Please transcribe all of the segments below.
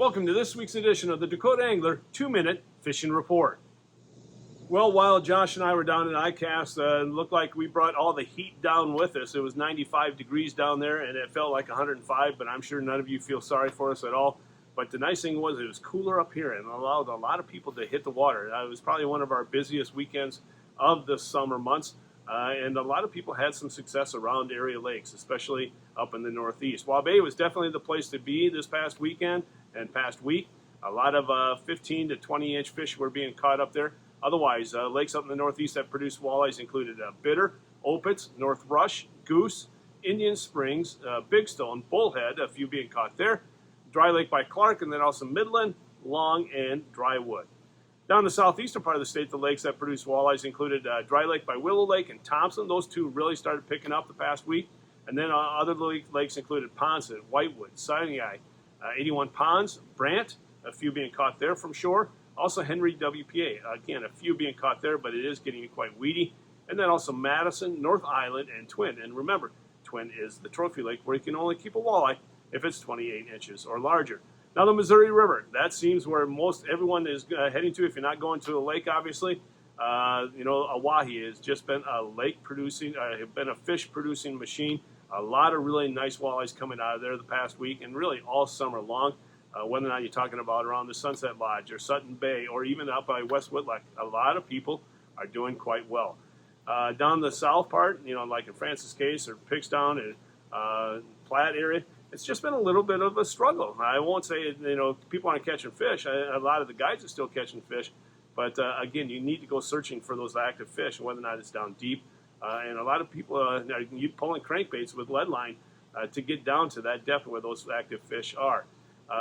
Welcome to this week's edition of the Dakota Angler 2-Minute Fishing Report. Well, while Josh and I were down at ICast, it looked like we brought all the heat down with us. It was 95 degrees down there, and it felt like 105, but I'm sure none of you feel sorry for us at all. But the nice thing was it was cooler up here and allowed a lot of people to hit the water. It was probably one of our busiest weekends of the summer months, and a lot of people had some success around area lakes, especially up in the Northeast. Bay was definitely the place to be this past weekend and past week. A lot of 15 to 20-inch fish were being caught up there. Otherwise, lakes up in the Northeast that produced walleyes included Bitter, Opitz, North Rush, Goose, Indian Springs, Big Stone, Bullhead, a few being caught there, Dry Lake by Clark, and then also Midland, Long, and Drywood. Down the southeastern part of the state, the lakes that produced walleyes included Dry Lake by Willow Lake and Thompson. Those two really started picking up the past week. And then other lakes included Ponset, Whitewood, Sinai, 81 Ponds, Brant, a few being caught there from shore. Also Henry WPA, again, a few being caught there, but it is getting quite weedy. And then also Madison, North Island, and Twin. And remember, Twin is the trophy lake where you can only keep a walleye if it's 28 inches or larger. Now the Missouri River, that seems where most everyone is heading to if you're not going to a lake, obviously. Oahe has just been a lake producing, been a fish producing machine. A lot of really nice walleyes coming out of there the past week and really all summer long. Whether or not you're talking about around the Sunset Lodge or Sutton Bay or even up by West Whitlock, a lot of people are doing quite well. Down the south part, like in Francis Case or Pickstown and Platte area, it's just been a little bit of a struggle. I won't say, people aren't catching fish. A lot of the guys are still catching fish. But again, you need to go searching for those active fish, whether or not it's down deep. And a lot of people are pulling crankbaits with lead line to get down to that depth where those active fish are.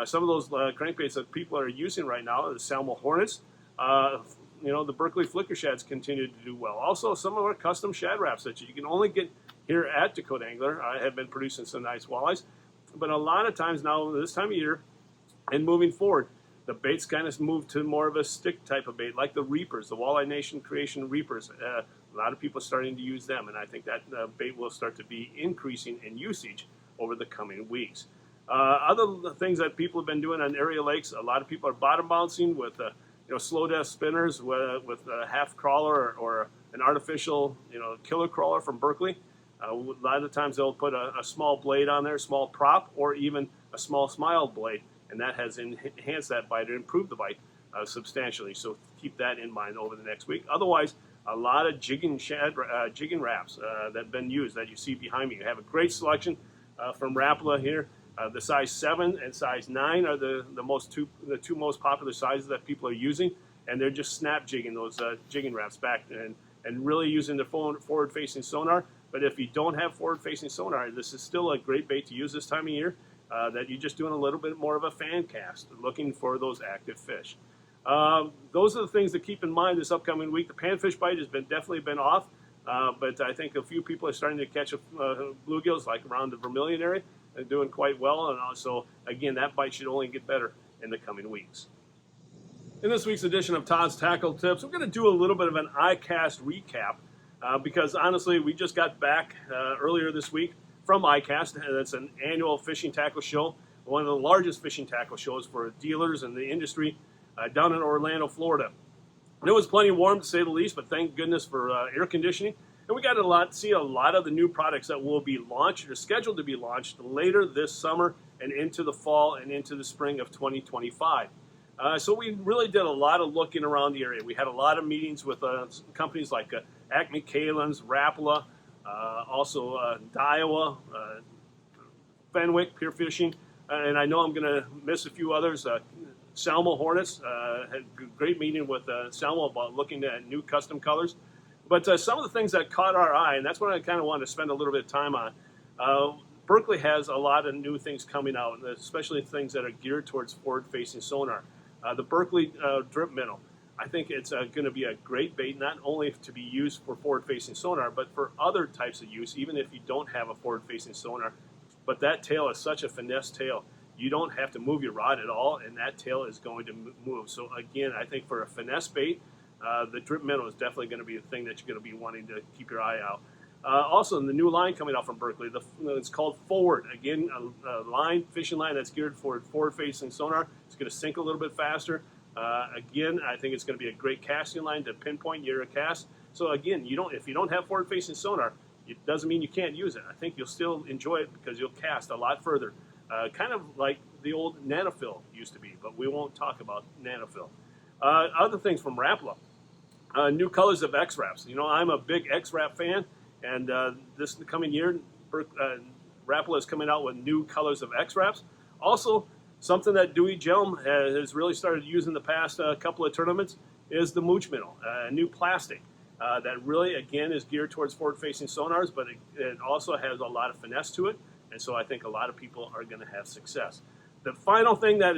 Some of those crankbaits that people are using right now are the Salmo Hornets. The Berkeley Flicker Shads continue to do well. Also, some of our custom shad wraps that you can only get here at Dakota Angler have been producing some nice walleyes. But a lot of times now, this time of year and moving forward, the baits kind of move to more of a stick type of bait, like the Reapers, the Walleye Nation Creation Reapers. A lot of people are starting to use them, and I think that bait will start to be increasing in usage over the coming weeks. Other things that people have been doing on area lakes, a lot of people are bottom bouncing with slow death spinners with a half crawler or an artificial killer crawler from Berkeley. A lot of times they'll put a small blade on there, small prop, or even a small smile blade, and that has enhanced that bite or improved the bite substantially. So keep that in mind over the next week. Otherwise, a lot of jigging wraps that have been used that you see behind me. You have a great selection from Rapala here. The size 7 and size 9 are the two most popular sizes that people are using, and they're just snap jigging those jigging wraps back and really using the forward-facing sonar. But if you don't have forward-facing sonar, this is still a great bait to use this time of year. That you're just doing a little bit more of a fan cast, looking for those active fish. Those are the things to keep in mind this upcoming week. The panfish bite has definitely been off, but I think a few people are starting to catch bluegills, like around the Vermilion area. They're doing quite well, and also, again, that bite should only get better in the coming weeks. In this week's edition of Todd's Tackle Tips, we're going to do a little bit of an ICast recap because, honestly, we just got back earlier this week from ICast. That's an annual fishing tackle show, one of the largest fishing tackle shows for dealers in the industry down in Orlando, Florida. And it was plenty warm, to say the least, but thank goodness for air conditioning. And we got to see a lot of the new products that will be launched or scheduled to be launched later this summer and into the fall and into the spring of 2025. So we really did a lot of looking around the area. We had a lot of meetings with companies like Acme Kalins, Rapala, also Daiwa, Fenwick, Pier Fishing, and I know I'm going to miss a few others. Salmo Hornets had a great meeting with Salmo about looking at new custom colors. But some of the things that caught our eye, and that's what I kind of wanted to spend a little bit of time on, Berkeley has a lot of new things coming out, especially things that are geared towards forward-facing sonar. The Berkeley drip minnow, I think it's going to be a great bait, not only to be used for forward-facing sonar, but for other types of use, even if you don't have a forward-facing sonar. But that tail is such a finesse tail. You don't have to move your rod at all, and that tail is going to move. So again, I think for a finesse bait, the drip minnow is definitely going to be the thing that you're going to be wanting to keep your eye out. Also, the new line coming out from Berkeley, it's called Forward. Again, a fishing line that's geared for forward-facing sonar. It's going to sink a little bit faster. Again, I think it's going to be a great casting line to pinpoint your cast. So again, if you don't have forward-facing sonar, it doesn't mean you can't use it. I think you'll still enjoy it because you'll cast a lot further. Kind of like the old Nanofill used to be, but we won't talk about Nanofill. Other things from Rapala, new colors of X-Wraps. I'm a big X-Wrap fan, and this coming year, Rapala is coming out with new colors of X-Wraps. Also, something that Dewey Jelm has really started using the past couple of tournaments is the Mooch Minnow, a new plastic that really, again, is geared towards forward-facing sonars, but it also has a lot of finesse to it, and so I think a lot of people are going to have success. The final thing that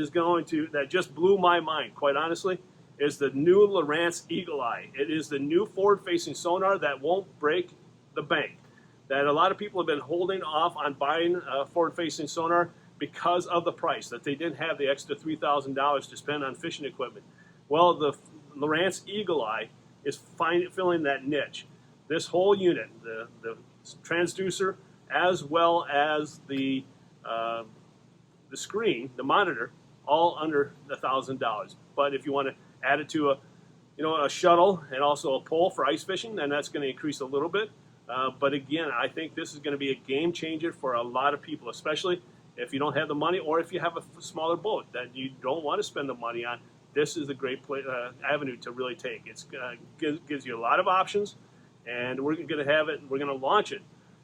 just blew my mind, quite honestly, is the new Lowrance Eagle Eye. It is the new forward-facing sonar that won't break the bank. That a lot of people have been holding off on buying forward-facing sonar because of the price, that they didn't have the extra $3,000 to spend on fishing equipment. Well, the Lowrance Eagle Eye is filling that niche. This whole unit, the transducer, as well as the screen, the monitor, all under $1,000. But if you want to add it to a shuttle and also a pole for ice fishing, then that's going to increase a little bit. But again, I think this is going to be a game changer for a lot of people, especially if you don't have the money or if you have a smaller boat that you don't want to spend the money on. This is a great avenue to really take. It gives you a lot of options, and we're going to have it. We're going to launch it,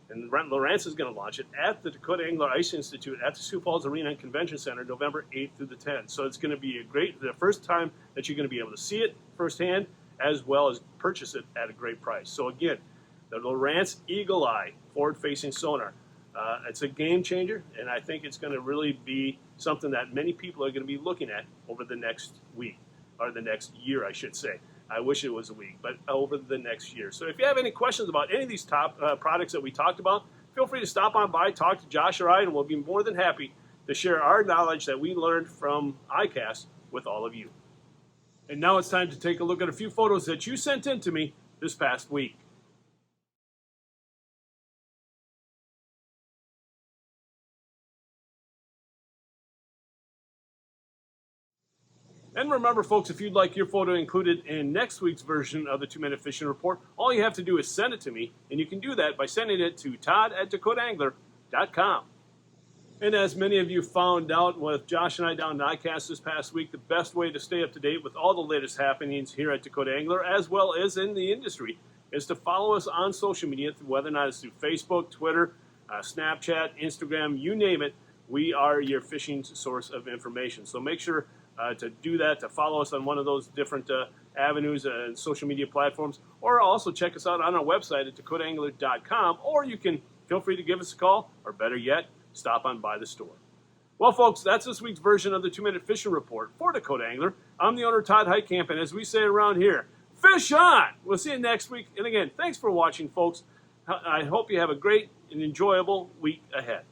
and Lowrance is going to launch it at the Dakota Angler Ice Institute at the Sioux Falls Arena and Convention Center, November 8th through the 10th. So it's going to be the first time that you're going to be able to see it firsthand, as well as purchase it at a great price. So again, the Lowrance Eagle Eye forward-facing sonar. It's a game changer, and I think it's going to really be something that many people are going to be looking at over the next week, or the next year, I should say. I wish it was a week, but over the next year. So if you have any questions about any of these top products that we talked about, feel free to stop on by, talk to Josh or I, and we'll be more than happy to share our knowledge that we learned from ICast with all of you. And now it's time to take a look at a few photos that you sent in to me this past week. And remember, folks, if you'd like your photo included in next week's version of the 2-Minute Fishing Report, all you have to do is send it to me, and you can do that by sending it to todd@dakotaangler.com. And as many of you found out with Josh and I down in ICast this past week, the best way to stay up to date with all the latest happenings here at Dakota Angler, as well as in the industry, is to follow us on social media, whether or not it's through Facebook, Twitter, Snapchat, Instagram, you name it. We are your fishing source of information. So make sure to do that, to follow us on one of those different avenues and social media platforms, or also check us out on our website at dakotaangler.com, or you can feel free to give us a call, or better yet, stop on by the store. Well, folks, that's this week's version of the 2-Minute Fishing Report for Dakota Angler. I'm the owner, Todd Heitkamp, and as we say around here, fish on! We'll see you next week. And again, thanks for watching, folks. I hope you have a great and enjoyable week ahead.